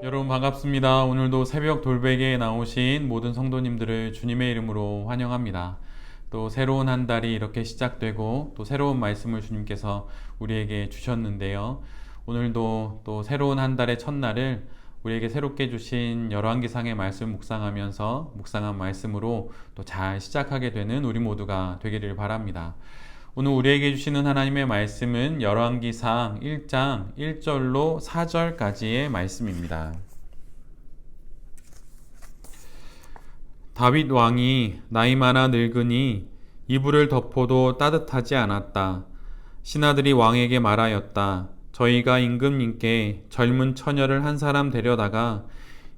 여러분 반갑습니다. 오늘도 새벽 돌베개에 나오신 모든 성도님들을 주님의 이름으로 환영합니다. 또 새로운 한 달이 이렇게 시작되고 또 새로운 말씀을 주님께서 우리에게 주셨는데요. 오늘도 또 새로운 한 달의 첫날을 우리에게 새롭게 주신 열왕기상의 말씀 묵상하면서 묵상한 말씀으로 또 잘 시작하게 되는 우리 모두가 되기를 바랍니다. 오늘 우리에게 주시는 하나님의 말씀은 열왕기상 1장 1절로 4절까지의 말씀입니다. 다윗 왕이 나이 많아 늙으니 이불을 덮어도 따뜻하지 않았다. 신하들이 왕에게 말하였다. 저희가 임금님께 젊은 처녀를 한 사람 데려다가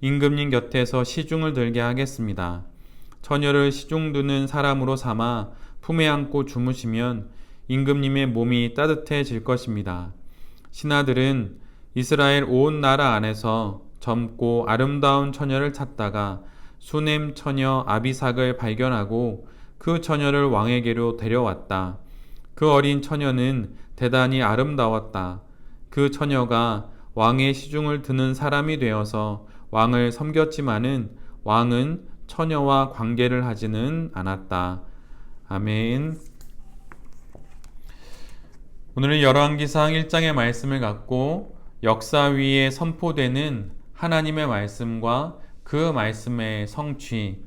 임금님 곁에서 시중을 들게 하겠습니다. 처녀를 시중 드는 사람으로 삼아 품에 안고 주무시면 임금님의 몸이 따뜻해질 것입니다. 신하들은 이스라엘 온 나라 안에서 젊고 아름다운 처녀를 찾다가 수넴 처녀 아비삭을 발견하고 그 처녀를 왕에게로 데려왔다. 그 어린 처녀는 대단히 아름다웠다. 그 처녀가 왕의 시중을 드는 사람이 되어서 왕을 섬겼지만은 왕은 처녀와 관계를 하지는 않았다. 아멘. 오늘은 열왕기상 1장의 말씀을 갖고 역사 위에 선포되는 하나님의 말씀과 그 말씀의 성취,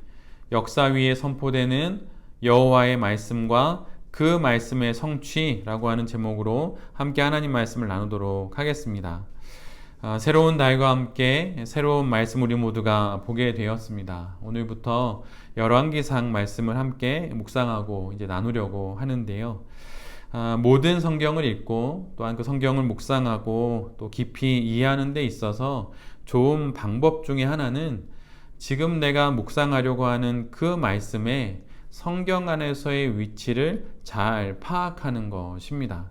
역사 위에 선포되는 여호와의 말씀과 그 말씀의 성취라고 하는 제목으로 함께 하나님 말씀을 나누도록 하겠습니다. 새로운 달과 함께 새로운 말씀 우리 모두가 보게 되었습니다. 오늘부터 열왕기상 말씀을 함께 묵상하고 이제 나누려고 하는데요. 모든 성경을 읽고 또한 그 성경을 묵상하고 또 깊이 이해하는 데 있어서 좋은 방법 중에 하나는 지금 내가 묵상하려고 하는 그 말씀의 성경 안에서의 위치를 잘 파악하는 것입니다.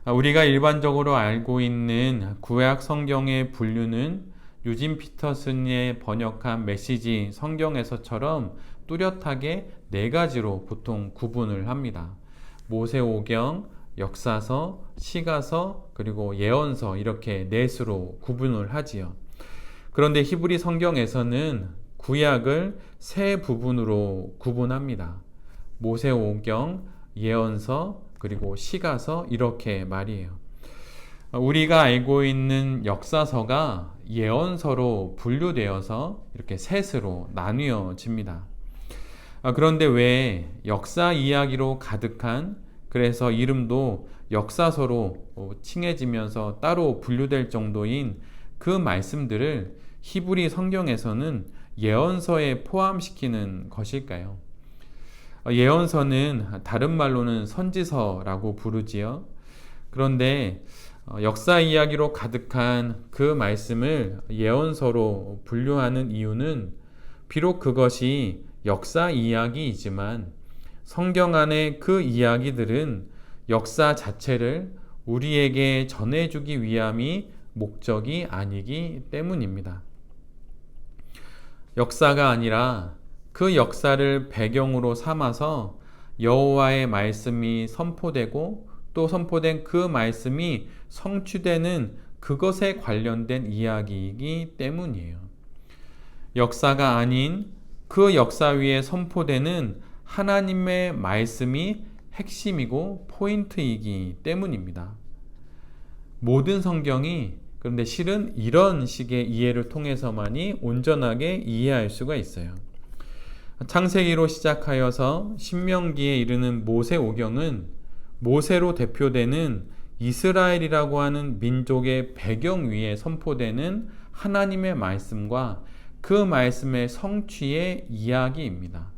우리가 일반적으로 알고 있는 구약 성경의 분류는 유진 피터슨이 번역한 메시지 성경에서처럼 뚜렷하게 네 가지로 보통 구분을 합니다. 모세오경, 역사서, 시가서, 그리고 예언서 이렇게 넷으로 구분을 하지요. 그런데 히브리 성경에서는 구약을 세 부분으로 구분합니다. 모세오경, 예언서, 그리고 시가서 이렇게 말이에요. 우리가 알고 있는 역사서가 예언서로 분류되어서 이렇게 셋으로 나뉘어집니다. 그런데 왜 역사 이야기로 가득한, 그래서 이름도 역사서로 칭해지면서 따로 분류될 정도인 그 말씀들을 히브리 성경에서는 예언서에 포함시키는 것일까요? 예언서는 다른 말로는 선지서라고 부르지요. 그런데 역사 이야기로 가득한 그 말씀을 예언서로 분류하는 이유는 비록 그것이 역사 이야기이지만 성경 안의 그 이야기들은 역사 자체를 우리에게 전해주기 위함이 목적이 아니기 때문입니다. 역사가 아니라 그 역사를 배경으로 삼아서 여호와의 말씀이 선포되고 또 선포된 그 말씀이 성취되는 그것에 관련된 이야기이기 때문이에요. 역사가 아닌 그 역사 위에 선포되는 하나님의 말씀이 핵심이고 포인트이기 때문입니다. 모든 성경이 그런데 실은 이런 식의 이해를 통해서만이 온전하게 이해할 수가 있어요. 창세기로 시작하여서 신명기에 이르는 모세오경은 모세로 대표되는 이스라엘이라고 하는 민족의 배경 위에 선포되는 하나님의 말씀과 그 말씀의 성취의 이야기입니다.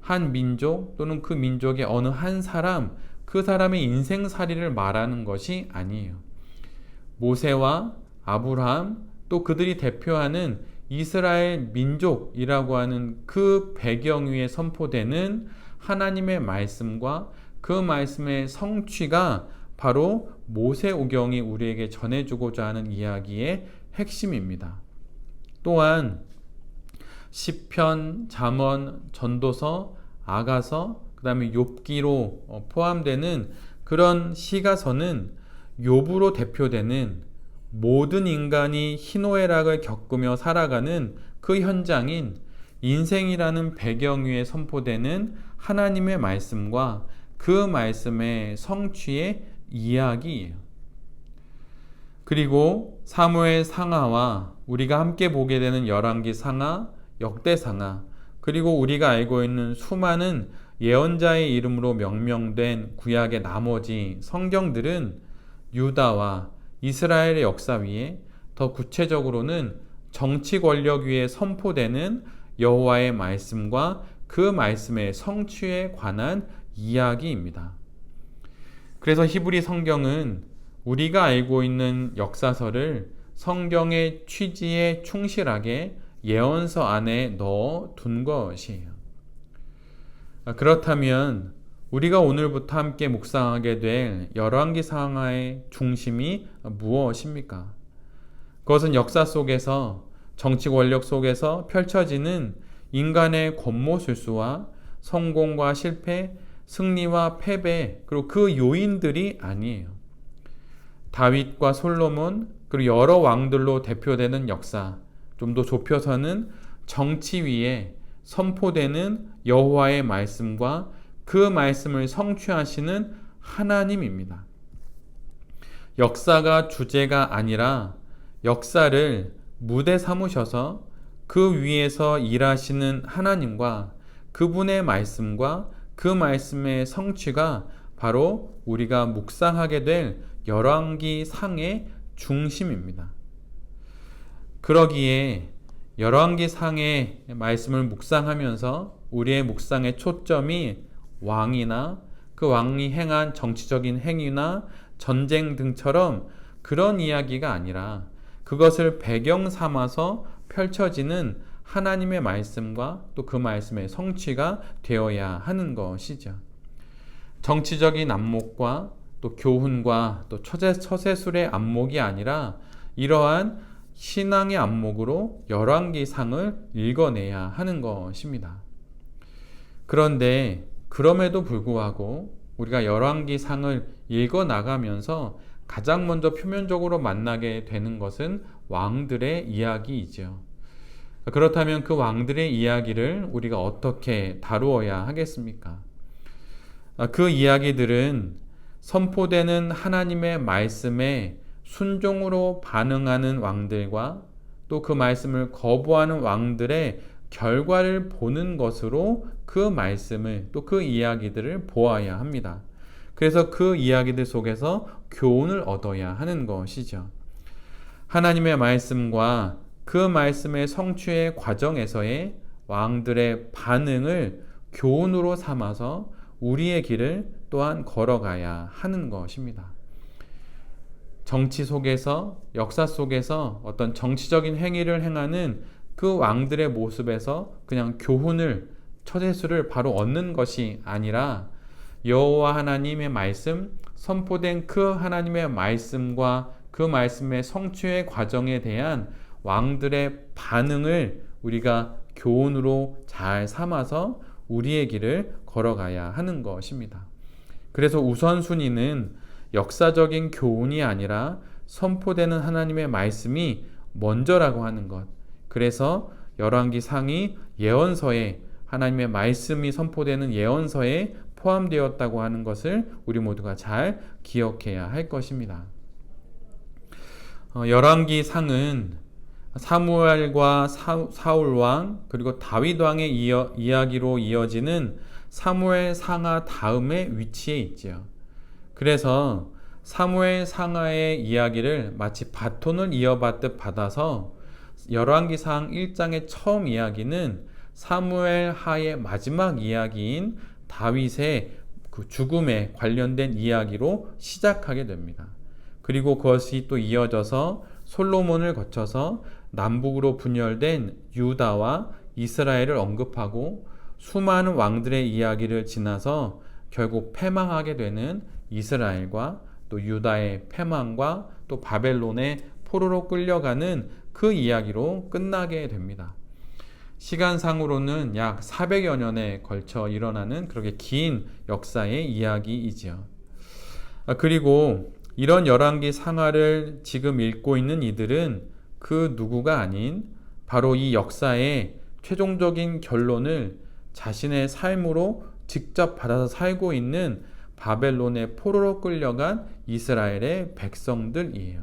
한 민족 또는 그 민족의 어느 한 사람, 그 사람의 인생살이를 말하는 것이 아니에요. 모세와 아브라함 또 그들이 대표하는 이스라엘 민족이라고 하는 그 배경 위에 선포되는 하나님의 말씀과 그 말씀의 성취가 바로 모세오경이 우리에게 전해주고자 하는 이야기의 핵심입니다. 또한 시편, 잠언, 전도서, 아가서, 그 다음에 욥기로 포함되는 그런 시가서는 욥으로 대표되는 모든 인간이 희노애락을 겪으며 살아가는 그 현장인 인생이라는 배경 위에 선포되는 하나님의 말씀과 그 말씀의 성취의 이야기예요. 그리고 사무엘 상하와 우리가 함께 보게 되는 열왕기 상하, 역대 상하, 그리고 우리가 알고 있는 수많은 예언자의 이름으로 명명된 구약의 나머지 성경들은 유다와 이스라엘의 역사 위에, 더 구체적으로는 정치 권력 위에 선포되는 여호와의 말씀과 그 말씀의 성취에 관한 이야기입니다. 그래서 히브리 성경은 우리가 알고 있는 역사서를 성경의 취지에 충실하게 예언서 안에 넣어 둔 것이에요. 그렇다면 우리가 오늘부터 함께 묵상하게 될 열왕기 상하의 중심이 무엇입니까? 그것은 역사 속에서, 정치 권력 속에서 펼쳐지는 인간의 권모술수와 성공과 실패, 승리와 패배, 그리고 그 요인들이 아니에요. 다윗과 솔로몬, 그리고 여러 왕들로 대표되는 역사, 좀 더 좁혀서는 정치 위에 선포되는 여호와의 말씀과 그 말씀을 성취하시는 하나님입니다. 역사가 주제가 아니라 역사를 무대 삼으셔서 그 위에서 일하시는 하나님과 그분의 말씀과 그 말씀의 성취가 바로 우리가 묵상하게 될 열왕기 상의 중심입니다. 그러기에 열왕기 상의 말씀을 묵상하면서 우리의 묵상의 초점이 왕이나 그 왕이 행한 정치적인 행위나 전쟁 등처럼 그런 이야기가 아니라 그것을 배경 삼아서 펼쳐지는 하나님의 말씀과 또 그 말씀의 성취가 되어야 하는 것이죠. 정치적인 안목과 또 교훈과 또 처세술의 안목이 아니라 이러한 신앙의 안목으로 열왕기상을 읽어내야 하는 것입니다. 그런데 그럼에도 불구하고 우리가 열왕기상을 읽어나가면서 가장 먼저 표면적으로 만나게 되는 것은 왕들의 이야기이죠. 그렇다면 그 왕들의 이야기를 우리가 어떻게 다루어야 하겠습니까? 그 이야기들은 선포되는 하나님의 말씀에 순종으로 반응하는 왕들과 또 그 말씀을 거부하는 왕들의 결과를 보는 것으로 그 말씀을 또 그 이야기들을 보아야 합니다. 그래서 그 이야기들 속에서 교훈을 얻어야 하는 것이죠. 하나님의 말씀과 그 말씀의 성취의 과정에서의 왕들의 반응을 교훈으로 삼아서 우리의 길을 또한 걸어가야 하는 것입니다. 정치 속에서, 역사 속에서 어떤 정치적인 행위를 행하는 그 왕들의 모습에서 그냥 교훈을, 처세술을 바로 얻는 것이 아니라 여호와 하나님의 말씀, 선포된 그 하나님의 말씀과 그 말씀의 성취의 과정에 대한 왕들의 반응을 우리가 교훈으로 잘 삼아서 우리의 길을 걸어가야 하는 것입니다. 그래서 우선순위는 역사적인 교훈이 아니라 선포되는 하나님의 말씀이 먼저라고 하는 것. 그래서 열왕기 상이 예언서에, 하나님의 말씀이 선포되는 예언서에 포함되었다고 하는 것을 우리 모두가 잘 기억해야 할 것입니다. 열왕기 상은 사무엘과 사울 왕 그리고 다윗 왕의 이야기로 이어지는 사무엘 상하 다음에 위치해 있지요. 그래서 사무엘 상하의 이야기를 마치 바톤을 이어받듯 받아서 열왕기상 1장의 처음 이야기는 사무엘 하의 마지막 이야기인 다윗의 그 죽음에 관련된 이야기로 시작하게 됩니다. 그리고 그것이 또 이어져서 솔로몬을 거쳐서 남북으로 분열된 유다와 이스라엘을 언급하고 수많은 왕들의 이야기를 지나서 결국 패망하게 되는 이스라엘과 또 유다의 패망과 또 바벨론의 포로로 끌려가는 그 이야기로 끝나게 됩니다. 시간상으로는 약 400여 년에 걸쳐 일어나는 그렇게 긴 역사의 이야기이지요. 그리고 이런 열왕기 상하를 지금 읽고 있는 이들은 그 누구가 아닌 바로 이 역사의 최종적인 결론을 자신의 삶으로 직접 받아서 살고 있는 바벨론의 포로로 끌려간 이스라엘의 백성들이에요.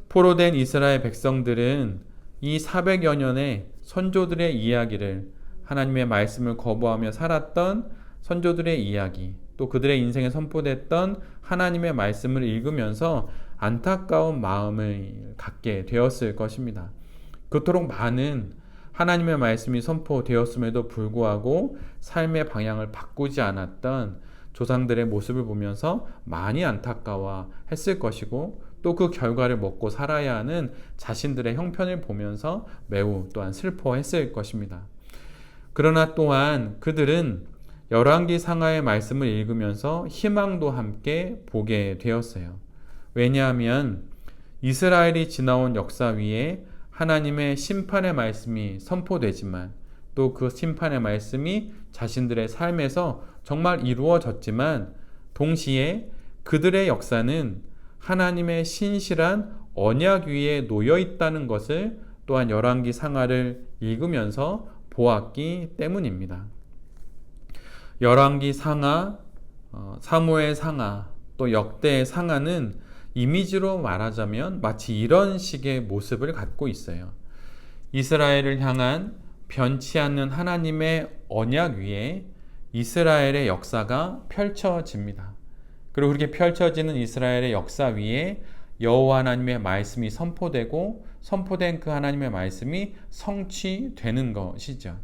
포로된 이스라엘 백성들은 이 400여 년의 선조들의 이야기를, 하나님의 말씀을 거부하며 살았던 선조들의 이야기, 또 그들의 인생에 선포됐던 하나님의 말씀을 읽으면서 안타까운 마음을 갖게 되었을 것입니다. 그토록 많은 하나님의 말씀이 선포되었음에도 불구하고 삶의 방향을 바꾸지 않았던 조상들의 모습을 보면서 많이 안타까워했을 것이고, 또 그 결과를 먹고 살아야 하는 자신들의 형편을 보면서 매우 또한 슬퍼했을 것입니다. 그러나 또한 그들은 열왕기 상하의 말씀을 읽으면서 희망도 함께 보게 되었어요. 왜냐하면 이스라엘이 지나온 역사 위에 하나님의 심판의 말씀이 선포되지만, 또 그 심판의 말씀이 자신들의 삶에서 정말 이루어졌지만, 동시에 그들의 역사는 하나님의 신실한 언약 위에 놓여 있다는 것을 또한 열왕기 상하를 읽으면서 보았기 때문입니다. 열왕기 상하, 사무엘 상하, 또 역대 상하는 이미지로 말하자면 마치 이런 식의 모습을 갖고 있어요. 이스라엘을 향한 변치 않는 하나님의 언약 위에 이스라엘의 역사가 펼쳐집니다. 그리고 그렇게 펼쳐지는 이스라엘의 역사 위에 여호와 하나님의 말씀이 선포되고, 선포된 그 하나님의 말씀이 성취되는 것이죠.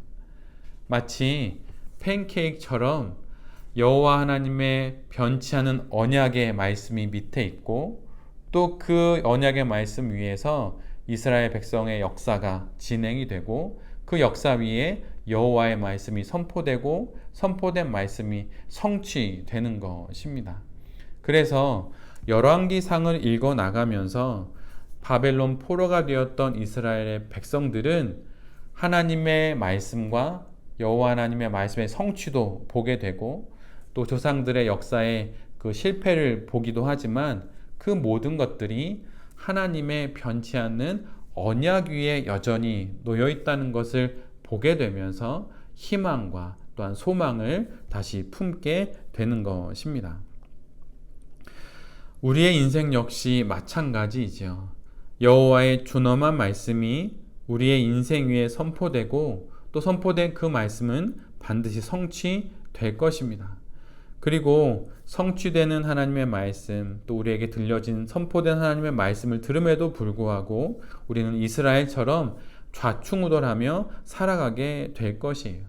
마치 팬케이크처럼 여호와 하나님의 변치 않은 언약의 말씀이 밑에 있고, 또 그 언약의 말씀 위에서 이스라엘 백성의 역사가 진행이 되고, 그 역사 위에 여호와의 말씀이 선포되고, 선포된 말씀이 성취되는 것입니다. 그래서 열왕기상을 읽어 나가면서 바벨론 포로가 되었던 이스라엘의 백성들은 하나님의 말씀과 여호와 하나님의 말씀의 성취도 보게 되고, 또 조상들의 역사의 그 실패를 보기도 하지만, 그 모든 것들이 하나님의 변치 않는 언약 위에 여전히 놓여 있다는 것을 보게 되면서 희망과 또한 소망을 다시 품게 되는 것입니다. 우리의 인생 역시 마찬가지이죠. 여호와의 준엄한 말씀이 우리의 인생 위에 선포되고, 또 선포된 그 말씀은 반드시 성취될 것입니다. 그리고 성취되는 하나님의 말씀, 또 우리에게 들려진 선포된 하나님의 말씀을 들음에도 불구하고 우리는 이스라엘처럼 좌충우돌하며 살아가게 될 것이에요.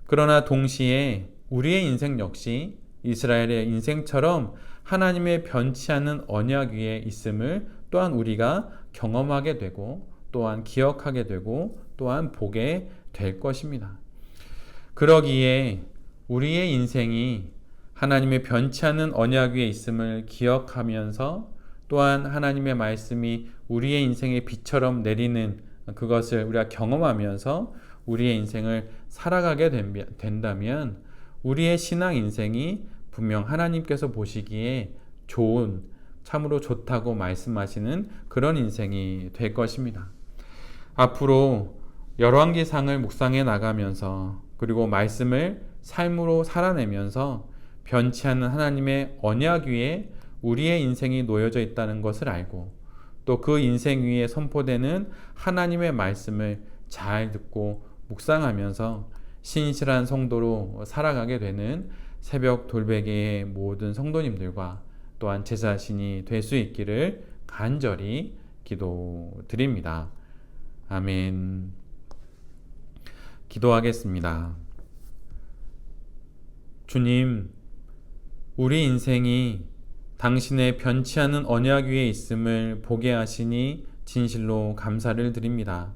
그러나 동시에 우리의 인생 역시 이스라엘의 인생처럼 하나님의 변치 않는 언약 위에 있음을 또한 우리가 경험하게 되고, 또한 기억하게 되고, 또한 보게 될 것입니다. 그러기에 우리의 인생이 하나님의 변치 않는 언약 위에 있음을 기억하면서, 또한 하나님의 말씀이 우리의 인생의 비처럼 내리는 그것을 우리가 경험하면서 우리의 인생을 살아가게 된다면, 우리의 신앙 인생이 분명 하나님께서 보시기에 좋은, 참으로 좋다고 말씀하시는 그런 인생이 될 것입니다. 앞으로 열왕기상을 묵상해 나가면서, 그리고 말씀을 삶으로 살아내면서 변치 않는 하나님의 언약 위에 우리의 인생이 놓여져 있다는 것을 알고, 또 그 인생 위에 선포되는 하나님의 말씀을 잘 듣고 묵상하면서 신실한 성도로 살아가게 되는 새벽 돌베개의 모든 성도님들과 또한 제 자신이 될 수 있기를 간절히 기도드립니다. 아멘. 기도하겠습니다. 주님, 우리 인생이 당신의 변치 않은 언약 위에 있음을 보게 하시니 진실로 감사를 드립니다.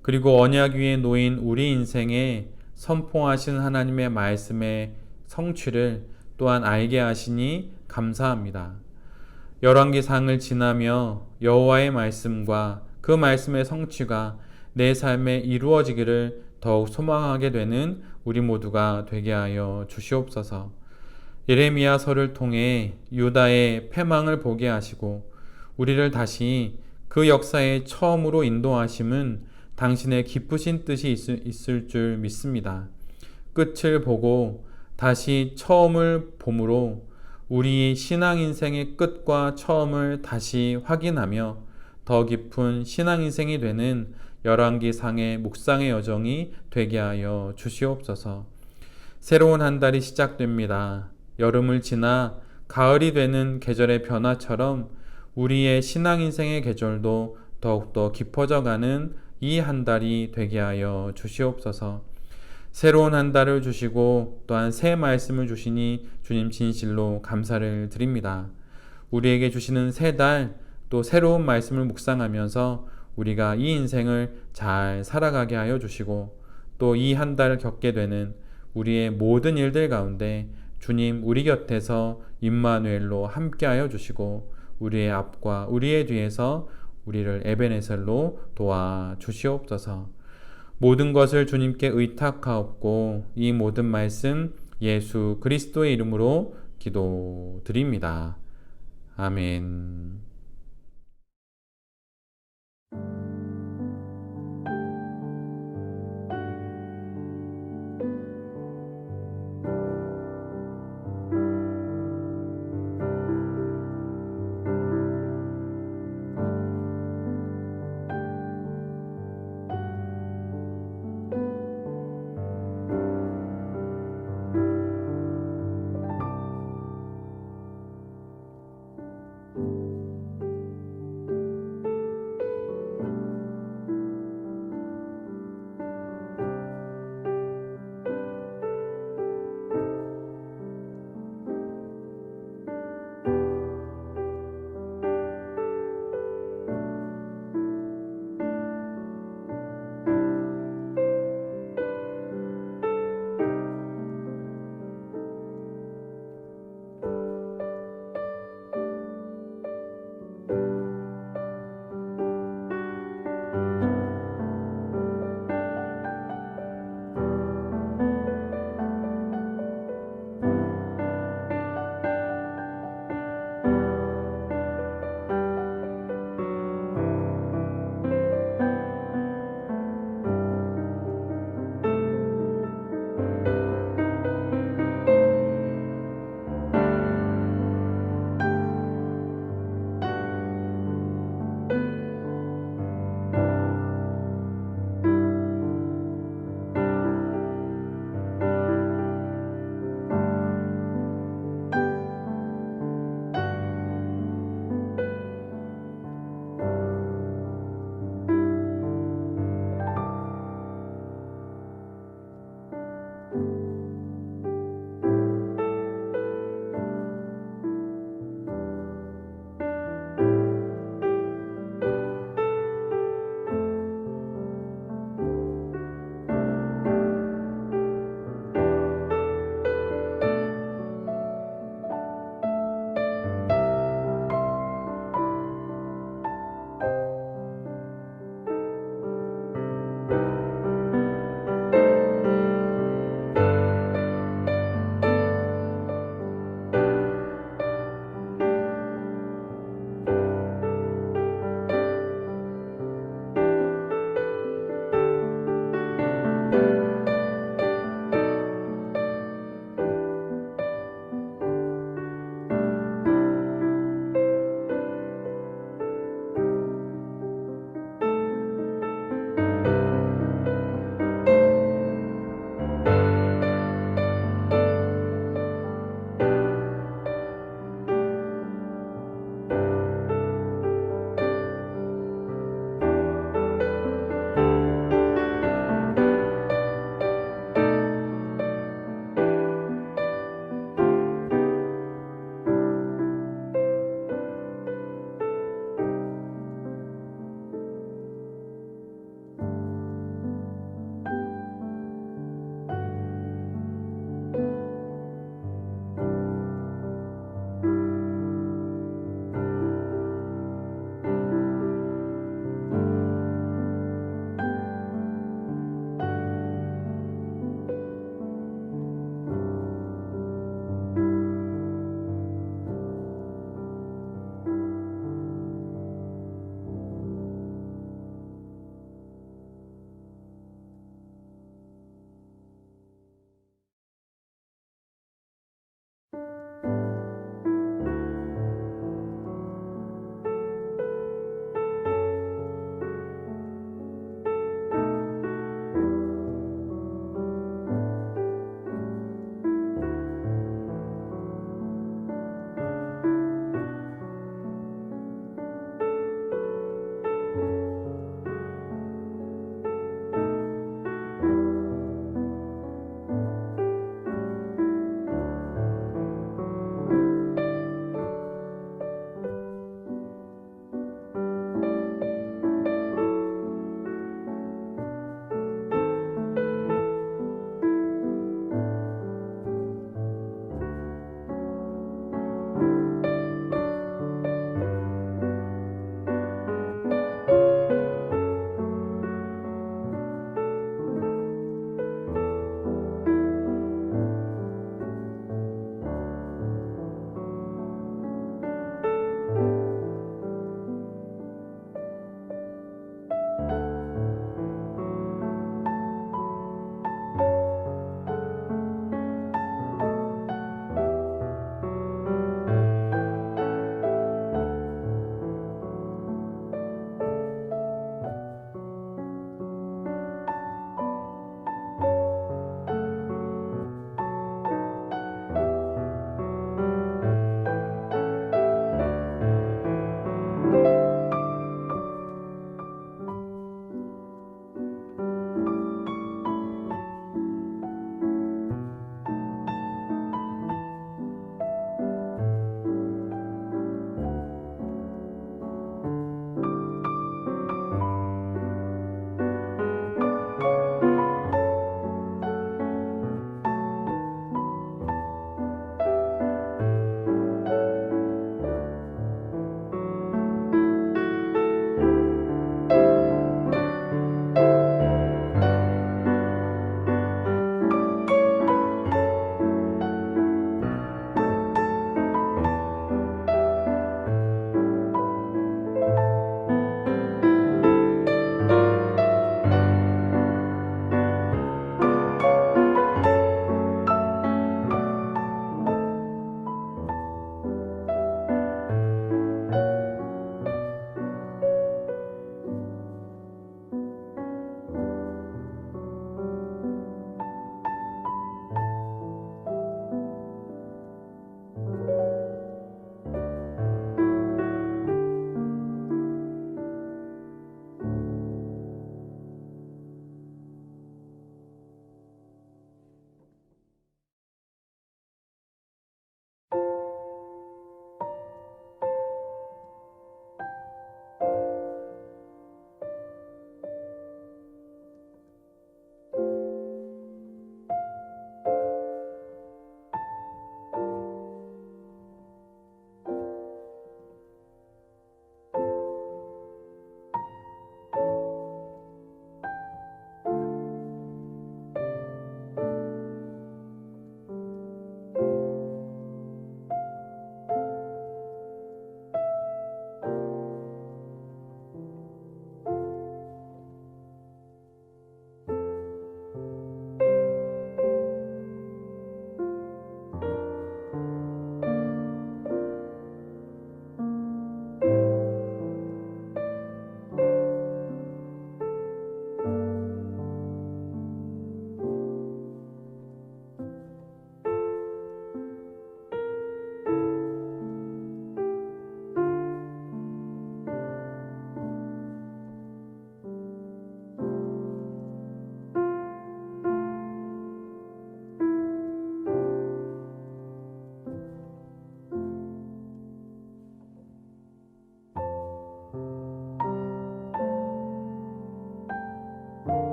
그리고 언약 위에 놓인 우리 인생에 선포하신 하나님의 말씀의 성취를 또한 알게 하시니 감사합니다. 열왕기상을 지나며 여호와의 말씀과 그 말씀의 성취가 내 삶에 이루어지기를 더욱 소망하게 되는 우리 모두가 되게 하여 주시옵소서. 예레미야서를 통해 유다의 패망을 보게 하시고 우리를 다시 그 역사에 처음으로 인도하심은 당신의 기쁘신 뜻이 있을 줄 믿습니다. 끝을 보고 다시 처음을 봄으로 우리 신앙 인생의 끝과 처음을 다시 확인하며 더 깊은 신앙 인생이 되는 열왕기상의 묵상의 여정이 되게 하여 주시옵소서. 새로운 한 달이 시작됩니다. 여름을 지나 가을이 되는 계절의 변화처럼 우리의 신앙 인생의 계절도 더욱더 깊어져 가는 이 한 달이 되게 하여 주시옵소서. 새로운 한 달을 주시고 또한 새 말씀을 주시니 주님 진실로 감사를 드립니다. 우리에게 주시는 새 달 또 새로운 말씀을 묵상하면서 우리가 이 인생을 잘 살아가게 하여 주시고 또 이 한 달을 겪게 되는 우리의 모든 일들 가운데 주님 우리 곁에서 임마누엘로 함께하여 주시고 우리의 앞과 우리의 뒤에서 우리를 에베네셀로 도와 주시옵소서. 모든 것을 주님께 의탁하옵고 이 모든 말씀 예수 그리스도의 이름으로 기도드립니다. 아멘.